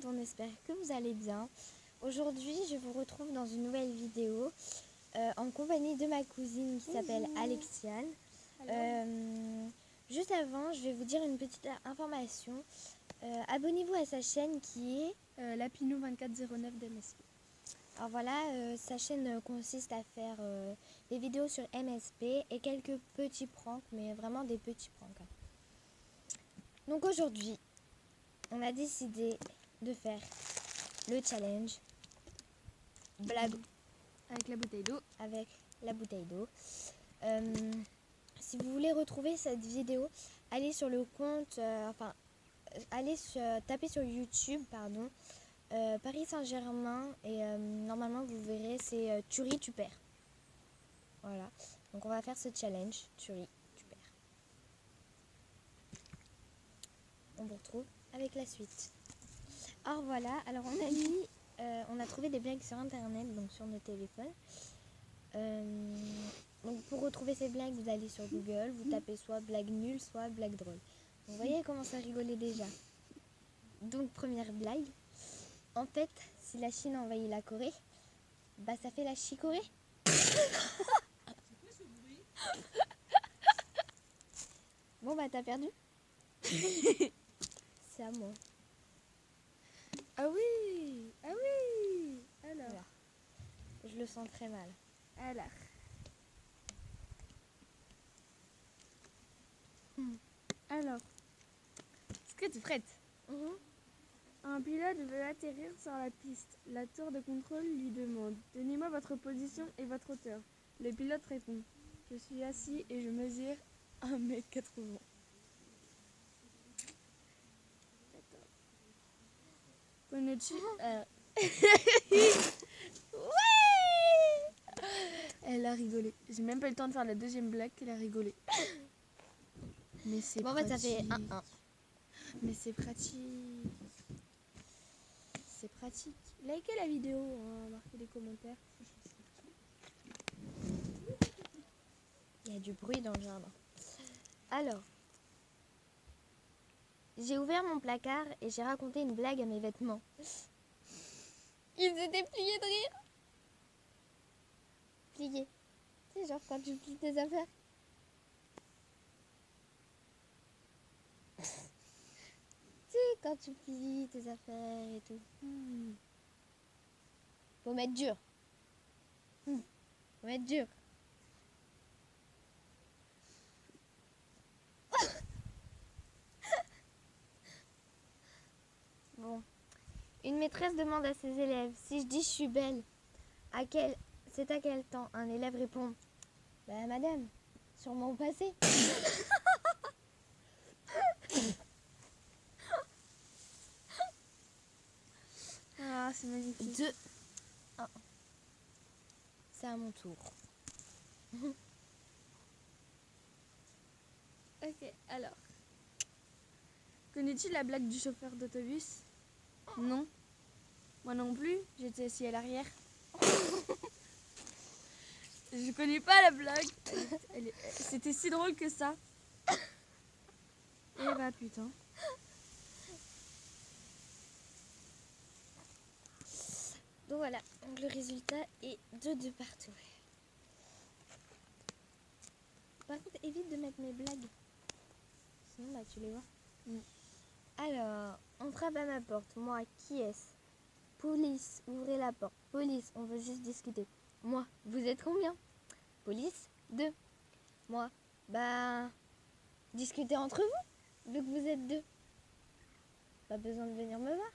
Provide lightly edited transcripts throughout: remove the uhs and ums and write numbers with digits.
monde, on espère que vous allez bien. Aujourd'hui, je vous retrouve dans une nouvelle vidéo en compagnie de ma cousine qui s'appelle Alexiane. Juste avant, je vais vous dire une petite information. Abonnez-vous à sa chaîne qui est Lapino2409 d'MSP. Alors voilà, sa chaîne consiste à faire des vidéos sur MSP et quelques petits pranks, mais vraiment des petits pranks. Donc aujourd'hui, on a décidé de faire le challenge blague Avec la bouteille d'eau. avec la bouteille d'eau. Si vous voulez retrouver cette vidéo, allez sur le compte, tapez sur YouTube, Paris Saint-Germain et normalement vous verrez c'est tu ris, tu perds. Voilà, donc on va faire ce challenge, tu ris, tu perds. On vous retrouve avec la suite. Alors voilà, alors on a trouvé des blagues sur internet, donc sur nos téléphones. Donc pour retrouver ces blagues, vous allez sur Google, vous tapez soit blague nulle, soit blague drôle. Vous voyez comment ça rigolait déjà. Donc première blague. En fait, si la Chine envahit la Corée, bah ça fait la chicorée. Bon bah t'as perdu. C'est à moi. Ah oui. Alors. Voilà. Je le sens très mal. Alors. Est-ce que tu es prête? Un pilote veut atterrir sur la piste. La tour de contrôle lui demande: donnez-moi votre position et votre hauteur. Le pilote répond: je suis assis et je mesure 1,80 m. Connais-tu Elle a rigolé. J'ai même pas eu le temps de faire la deuxième blague qu'elle a rigolé. Mais c'est Bon, en fait, ça fait 1-1. Mais c'est pratique. C'est pratique. Likez la vidéo, hein, marquez des commentaires. Il y a du bruit dans le jardin. Alors, j'ai ouvert mon placard et j'ai raconté une blague à mes vêtements. Ils étaient pliés de rire. Pliés. C'est genre quand tu plies tes affaires. Tu sais, quand tu plies tes affaires et tout. Faut mettre dur. Faut mettre dur. Bon. Une maîtresse demande à ses élèves: si je dis je suis belle, c'est à quel temps? Un élève répond: bah madame, sûrement au passé. Ah, c'est magnifique. 2-1. C'est à mon tour. Ok, alors. Connais-tu la blague du chauffeur d'autobus? Non. Moi non plus, j'étais assis à l'arrière. Je connais pas la blague. C'était si drôle que ça. Eh bah putain. Donc voilà, donc le résultat est 2-2 partout. Par contre, évite de mettre mes blagues. Sinon, bah tu les vois. Alors, on frappe à ma porte. Moi, qui est-ce? Police, ouvrez la porte. Police, on veut juste discuter. Moi, vous êtes combien? Police, 2. Moi, bah, discutez entre vous, vu que vous êtes 2. Pas besoin de venir me voir.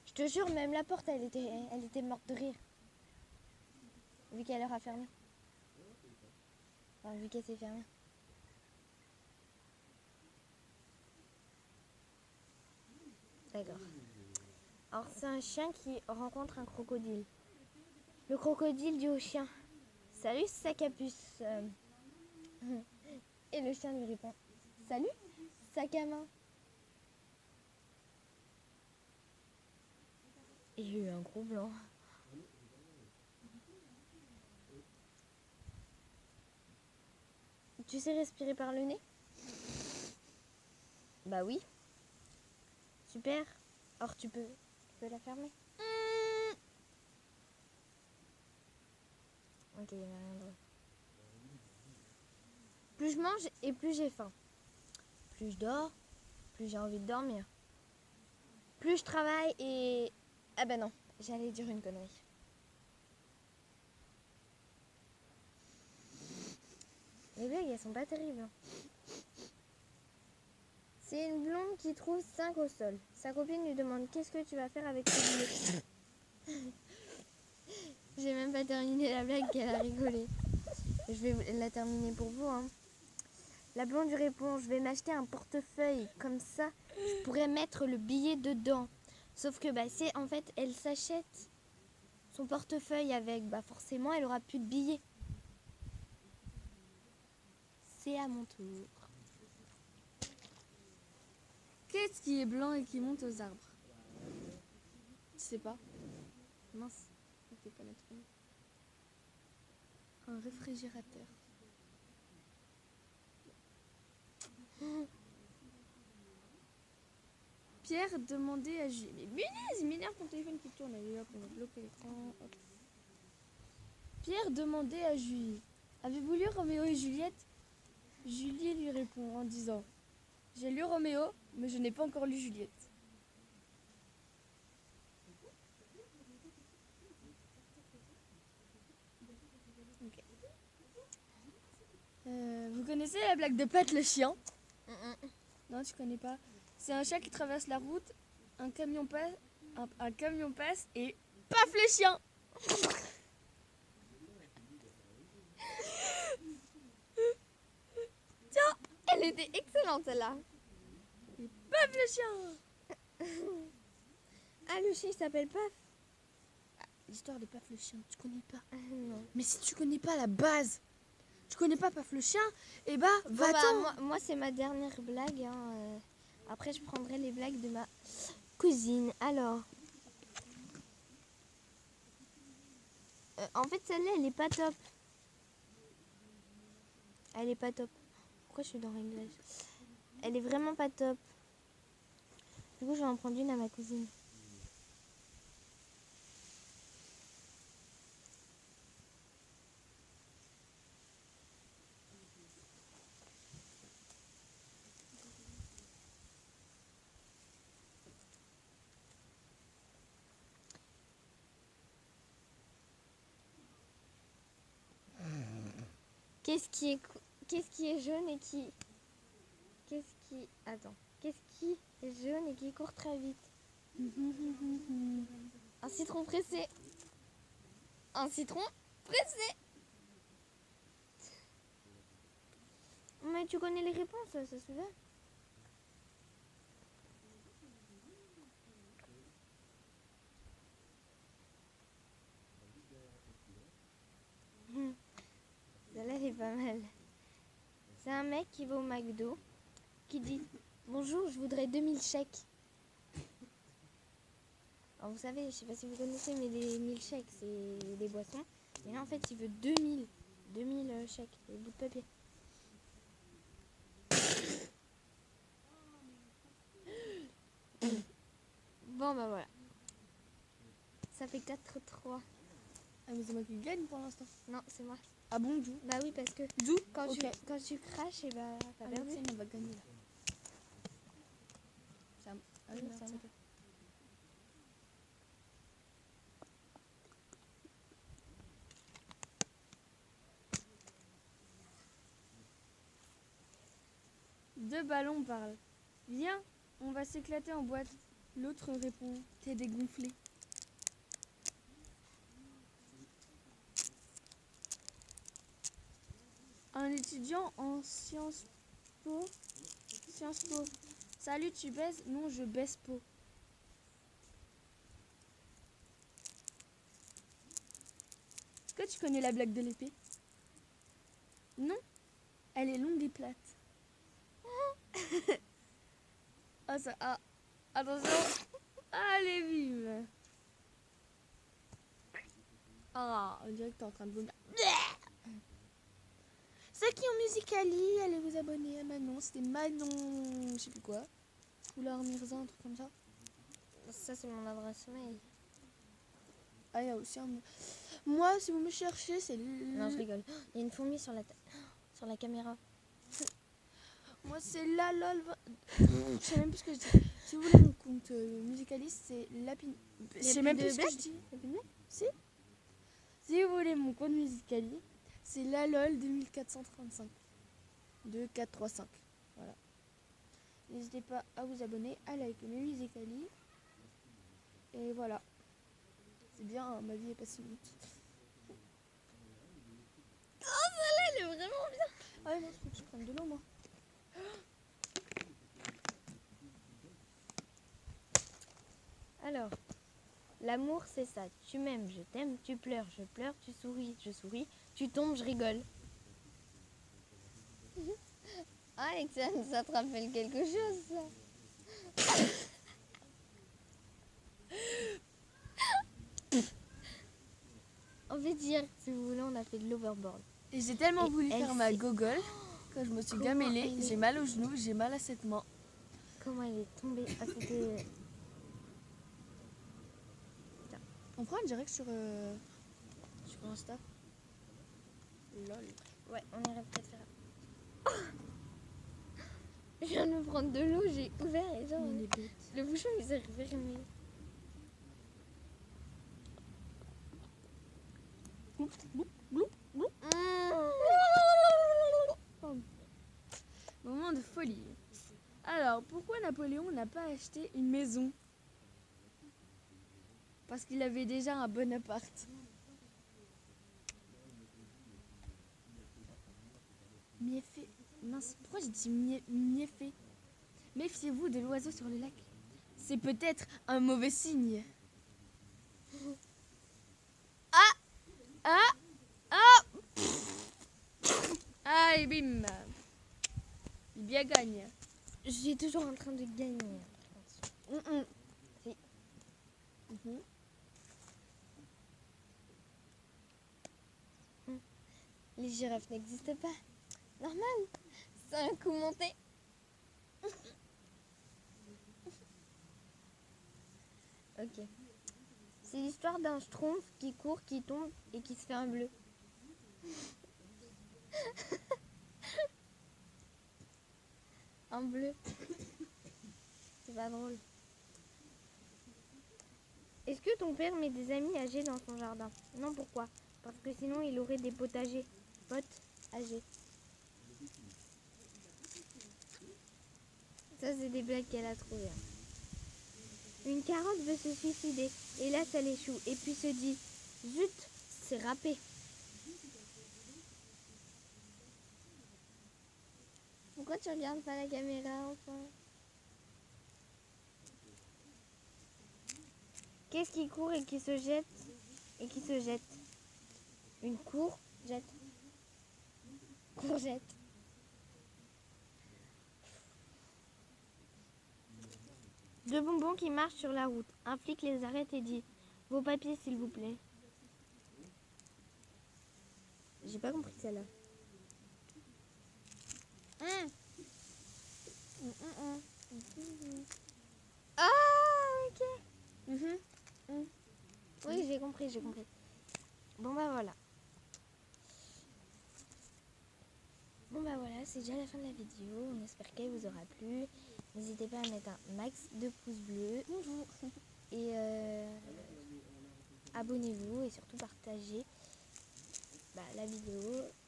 Je te jure, même la porte, elle était morte de rire. Vu qu'elle leur a fermé. Enfin, vu qu'elle s'est fermée. D'accord. Alors, c'est un chien qui rencontre un crocodile. Le crocodile dit au chien: salut, sac à puce. Et le chien lui répond: salut, sac à main. Et il y a eu un gros blanc. Tu sais respirer par le nez? Bah oui. Super. Or, tu peux la fermer. Ok, il n'y a rien de... Plus je mange et plus j'ai faim. Plus je dors, plus j'ai envie de dormir. Plus je travaille et... Ah ben non, j'allais dire une connerie. Les blagues, elles sont pas terribles. C'est une blonde qui trouve 5 au sol. Sa copine lui demande qu'est-ce que tu vas faire avec ce billet. J'ai même pas terminé la blague qu'elle a rigolé. Je vais la terminer pour vous. Hein. La blonde lui répond, je vais m'acheter un portefeuille. Comme ça, je pourrais mettre le billet dedans. Sauf que c'est en fait, elle s'achète son portefeuille avec. Forcément, elle aura plus de billets. C'est à mon tour. Qu'est-ce qui est blanc et qui monte aux arbres? Tu sais pas? Mince, je vais pas la trouver. Un réfrigérateur. Pierre demandait à Julie. Mais punaise, il m'énerve ton téléphone qui tourne. Allez hop, on va bloquer l'écran. Hop. Pierre demandait à Julie. Avez-vous lu Roméo et Juliette? Julie lui répond en disant, j'ai lu Roméo, mais je n'ai pas encore lu Juliette. Okay. Vous connaissez la blague de Pat le chien? Non, tu connais pas. C'est un chat qui traverse la route, un camion passe et paf le chien. Tiens, elle était excellente celle-là. Et paf le chien. Ah, le chien il s'appelle Paf. L'histoire de Paf le chien, tu connais pas? Non. Mais si tu connais pas la base, tu connais pas Paf le chien, et va-t'en. Moi c'est ma dernière blague. Hein. Après je prendrai les blagues de ma cousine. Alors. En fait celle-là elle est pas top. Elle est pas top. Pourquoi je suis dans réglages? Elle est vraiment pas top. Du coup je vais en prendre une à ma cousine. Qu'est-ce qui est jaune et qui... Qu'est-ce qui est jaune et qui court très vite? Un citron pressé. Un citron pressé. Mais tu connais les réponses, ça se fait. Celle-là, elle est pas mal. C'est un mec qui va au McDo, qui dit « Bonjour, je voudrais 2000 chèques. » Alors vous savez, je sais pas si vous connaissez, mais les milkshakes, c'est des boissons. Et là, en fait, il veut 2000 chèques, des bouts de papier. Bon, voilà. Ça fait 4-3. Ah mais c'est moi qui gagne pour l'instant. Non, c'est moi. Ah bon, Jou? Bah oui, parce que Jou, quand okay. tu craches, et t'as perdu. On va gagner là. Ça... Ah oui, ça va. Deux ballons parlent. Viens, on va s'éclater en boîte. L'autre répond, t'es dégonflé. Un étudiant en Sciences Po. Salut, tu baises? Non, je baisse pas. Est-ce que tu connais la blague de l'épée? Non, elle est longue et plate. Ah, ça. Ah, attention. Allez, vive. Ah, on dirait que t'es en train de vomir. Ceux qui ont Musicali, allez vous abonner à Manon. C'était Manon, je sais plus quoi. Foulard Mirza, un truc comme ça. Ça, c'est mon adresse mail. Ah, il y a aussi un... Moi, si vous me cherchez, c'est... Non, je rigole. Il y a une fourmi sur sur la caméra. Moi, c'est la lol... Je sais même plus ce que je dis. Si vous voulez mon compte musicaliste, c'est Lapin... Je sais même plus ce que je dis. Si. Si vous voulez mon compte musicali, c'est la lol 2435. 2435. Voilà. N'hésitez pas à vous abonner, à liker mes musicali. Et voilà. C'est bien, hein, ma vie est pas si vite. Oh, celle-là, elle est vraiment bien. Ah ouais, non, il faut que je prenne de l'eau, moi. Alors, l'amour, c'est ça. Tu m'aimes, je t'aime. Tu pleures, je pleure. Tu souris, je souris. Tu tombes, je rigole. Ah, Alexandre, ça te rappelle quelque chose, ça? On fait dire, si vous voulez, on a fait de l'overboard. Et j'ai tellement Et voulu elle faire ma s'est- gogole que je me suis Comment gamellée. elle est- J'ai mal aux genoux, j'ai mal à cette main. Comment elle est tombée? Ah, c'était... On prend un direct sur Insta. Lol. Ouais, on irait peut-être faire... Je viens de me prendre de l'eau, j'ai ouvert et genre... On est bête. Le bouchon, il s'est refermé. Moment de folie. Alors, pourquoi Napoléon n'a pas acheté une maison? Parce qu'il avait déjà un bon appart. Mieffé. Mince, pourquoi j'ai dit mieffé? Méfiez-vous de l'oiseau sur le lac. C'est peut-être un mauvais signe. Ah et bim. Il bien gagne. Je suis toujours en train de gagner. Si. Les girafes n'existent pas. Normal. C'est un coup monté. Ok. C'est l'histoire d'un schtroumpf qui court, qui tombe et qui se fait un bleu. Un bleu. C'est pas drôle. Est-ce que ton père met des amis âgés dans son jardin? Non, pourquoi? Parce que sinon il aurait des potagers. Potes âgés. Ça, c'est des blagues qu'elle a trouvées. Une carotte veut se suicider. Et là, ça l'échoue. Et puis se dit, zut, c'est râpé. Pourquoi tu regardes pas la caméra, enfin? Qu'est-ce qui court et qui se jette? Et qui se jette? Une courgette. Courgette. Deux bonbons qui marchent sur la route. Un flic les arrête et dit, vos papiers s'il vous plaît. J'ai pas compris celle-là. Ah, ok. Oui, j'ai compris, j'ai compris. Bon bah voilà. Bon bah voilà, c'est déjà la fin de la vidéo. On espère qu'elle vous aura plu. N'hésitez pas à mettre un max de pouces bleus. Bonjour. Et abonnez-vous et surtout partagez la vidéo.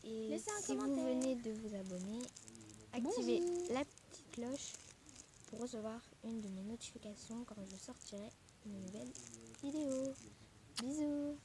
Et Laissez un si vous commentaire. venez de vous abonner, activez la petite cloche pour recevoir une de mes notifications quand je sortirai une nouvelle vidéo. Bisous.